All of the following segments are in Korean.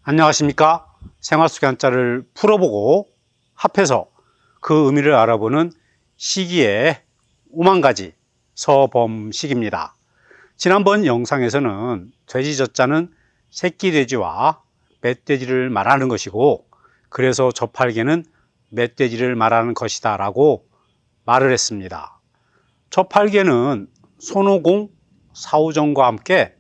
안녕하십니까? 생활 속의 한자를 풀어보고 합해서 그 의미를 알아보는 시기의 오만가지 서범식입니다. 지난번 영상에서는 돼지 젖자는 새끼 돼지와 멧돼지를 말하는 것이고, 그래서 저팔계는 멧돼지를 말하는 것이다 라고 말을 했습니다. 저팔계는 손오공, 사후정과 함께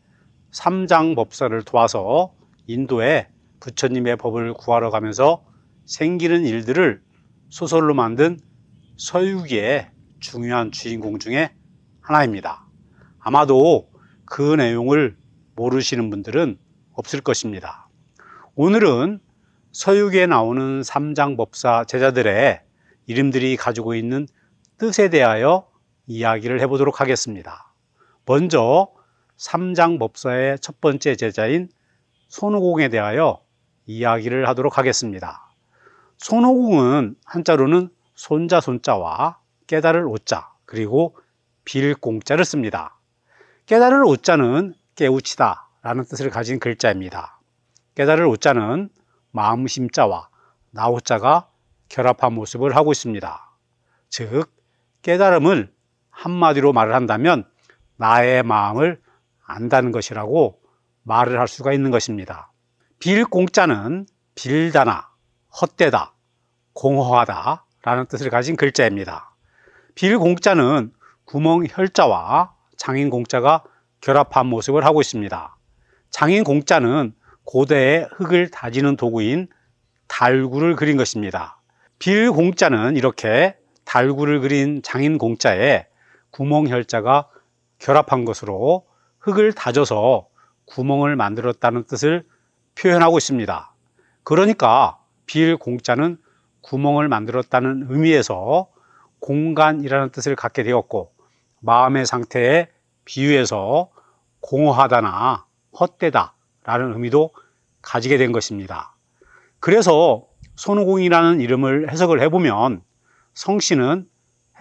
삼장법사를 도와서 인도에 부처님의 법을 구하러 가면서 생기는 일들을 소설로 만든 서유기의 중요한 주인공 중에 하나입니다. 아마도 그 내용을 모르시는 분들은 없을 것입니다. 오늘은 서유기에 나오는 삼장법사 제자들의 이름들이 가지고 있는 뜻에 대하여 이야기를 해보도록 하겠습니다. 먼저 삼장법사의 첫 번째 제자인 손오공에 대하여 이야기를 하도록 하겠습니다. 손오공은 한자로는 손자 손자와 깨달을 오자 그리고 빌 공자를 씁니다. 깨달을 오자는 깨우치다 라는 뜻을 가진 글자입니다. 깨달을 오자는 마음 심자와 나오자가 결합한 모습을 하고 있습니다. 즉 깨달음을 한마디로 말을 한다면 나의 마음을 안다는 것이라고 말을 할 수가 있는 것입니다. 빌 공자는 빌다나, 헛되다, 공허하다 라는 뜻을 가진 글자입니다. 빌 공자는 구멍 혈자와 장인 공자가 결합한 모습을 하고 있습니다. 장인 공자는 고대의 흙을 다지는 도구인 달구를 그린 것입니다. 빌 공자는 이렇게 달구를 그린 장인 공자에 구멍 혈자가 결합한 것으로 흙을 다져서 구멍을 만들었다는 뜻을 표현하고 있습니다. 그러니까 빌 공자는 구멍을 만들었다는 의미에서 공간이라는 뜻을 갖게 되었고, 마음의 상태에 비유해서 공허하다나 헛되다 라는 의미도 가지게 된 것입니다. 그래서 손오공이라는 이름을 해석을 해보면 성씨는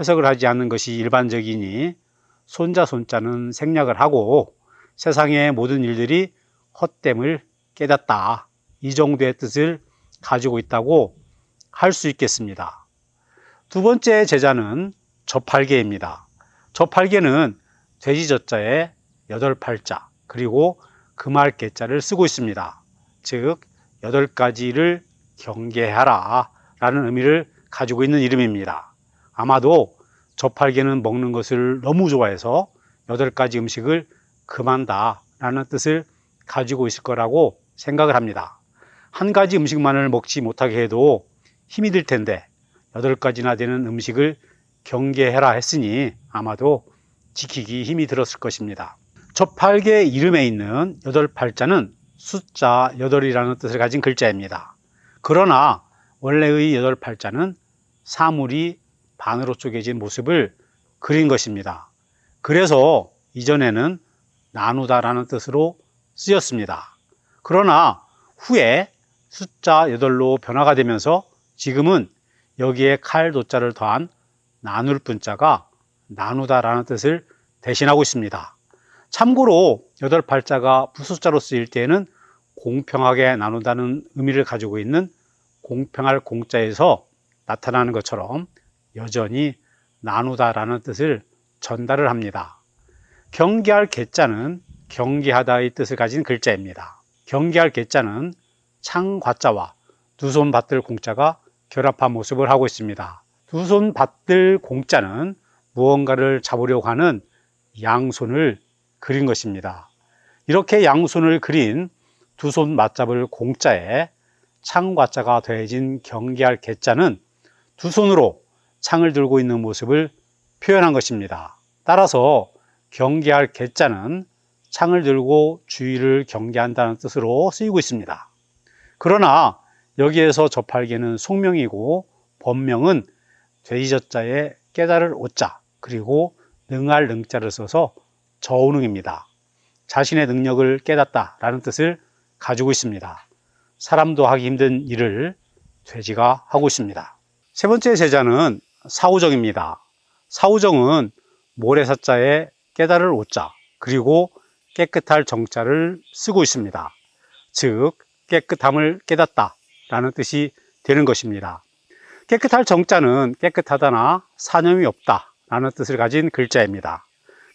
해석을 하지 않는 것이 일반적이니 손자 손자는 생략을 하고 세상의 모든 일들이 헛됨을 깨닫다, 이 정도의 뜻을 가지고 있다고 할 수 있겠습니다. 두 번째 제자는 저팔계입니다. 저팔계는 돼지 젖자에 8팔자 그리고 금할 계자를 쓰고 있습니다. 즉 8가지를 경계하라 라는 의미를 가지고 있는 이름입니다. 아마도 저팔계는 먹는 것을 너무 좋아해서 8가지 음식을 금한다 라는 뜻을 가지고 있을 거라고 생각을 합니다. 한 가지 음식만을 먹지 못하게 해도 힘이 들 텐데 8가지나 되는 음식을 경계해라 했으니 아마도 지키기 힘이 들었을 것입니다. 저팔계 이름에 있는 8팔자는 숫자 8이라는 뜻을 가진 글자입니다. 그러나 원래의 8팔자는 사물이 반으로 쪼개진 모습을 그린 것입니다. 그래서 이전에는 나누다라는 뜻으로 쓰였습니다. 그러나 후에 숫자 8로 변화가 되면서 지금은 여기에 칼 도자를 더한 나눌 분자가 나누다라는 뜻을 대신하고 있습니다. 참고로 8팔자가 부숫자로 쓰일 때에는 공평하게 나눈다는 의미를 가지고 있는 공평할 공자에서 나타나는 것처럼 여전히 나누다라는 뜻을 전달을 합니다. 경계할 계자는 경계하다의 뜻을 가진 글자입니다. 경계할 계자는 창과자와 두 손 받들 공자가 결합한 모습을 하고 있습니다. 두 손 받들 공자는 무언가를 잡으려고 하는 양손을 그린 것입니다. 이렇게 양손을 그린 두 손 맞잡을 공자에 창과자가 더해진 경계할 계자는 두 손으로 창을 들고 있는 모습을 표현한 것입니다. 따라서 경계할 계자는 창을 들고 주위를 경계한다는 뜻으로 쓰이고 있습니다. 그러나 여기에서 저팔계는 속명이고 본명은 돼지젖자에 깨달을 오자 그리고 능할 능자를 써서 저우능입니다. 자신의 능력을 깨닫다라는 뜻을 가지고 있습니다. 사람도 하기 힘든 일을 돼지가 하고 있습니다. 세 번째 제자는 사후정입니다. 사후정은 모래사자에 깨달을 오자 그리고 깨끗할 정자를 쓰고 있습니다. 즉 깨끗함을 깨닫다 라는 뜻이 되는 것입니다. 깨끗할 정자는 깨끗하다나 사념이 없다 라는 뜻을 가진 글자입니다.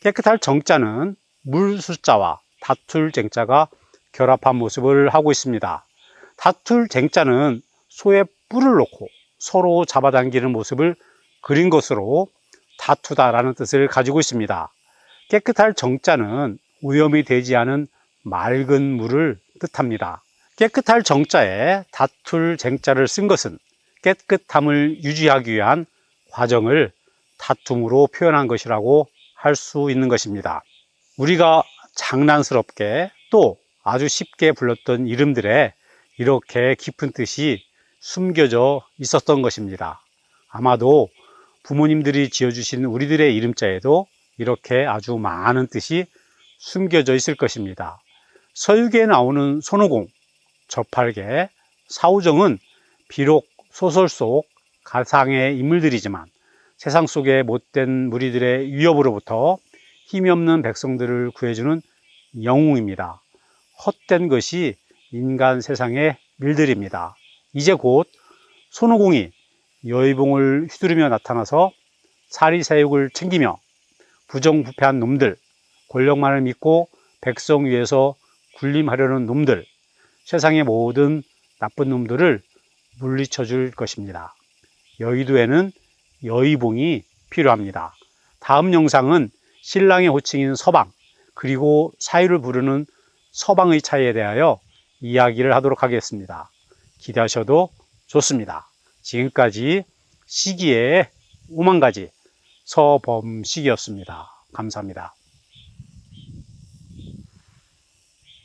깨끗할 정자는 물 숫자와 다툴 쟁자가 결합한 모습을 하고 있습니다. 다툴 쟁자는 소의 뿔을 놓고 서로 잡아당기는 모습을 그린 것으로 다투다라는 뜻을 가지고 있습니다. 깨끗할 정자는 오염이 되지 않은 맑은 물을 뜻합니다. 깨끗할 정자에 다툴 쟁자를 쓴 것은 깨끗함을 유지하기 위한 과정을 다툼으로 표현한 것이라고 할 수 있는 것입니다. 우리가 장난스럽게 또 아주 쉽게 불렀던 이름들에 이렇게 깊은 뜻이 숨겨져 있었던 것입니다. 아마도 부모님들이 지어주신 우리들의 이름자에도 이렇게 아주 많은 뜻이 숨겨져 있을 것입니다. 서유기에 나오는 손오공, 저팔계, 사우정은 비록 소설 속 가상의 인물들이지만 세상 속의 못된 무리들의 위협으로부터 힘이 없는 백성들을 구해주는 영웅입니다. 헛된 것이 인간 세상의 밀들입니다. 이제 곧 손오공이 여의봉을 휘두르며 나타나서 사리사욕을 챙기며 부정부패한 놈들, 권력만을 믿고 백성 위에서 군림하려는 놈들, 세상의 모든 나쁜 놈들을 물리쳐 줄 것입니다. 여의도에는 여의봉이 필요합니다. 다음 영상은 신랑의 호칭인 서방, 그리고 사위를 부르는 서방의 차이에 대하여 이야기를 하도록 하겠습니다. 기대하셔도 좋습니다. 지금까지 시기의 오만가지 서범식이었습니다. 감사합니다.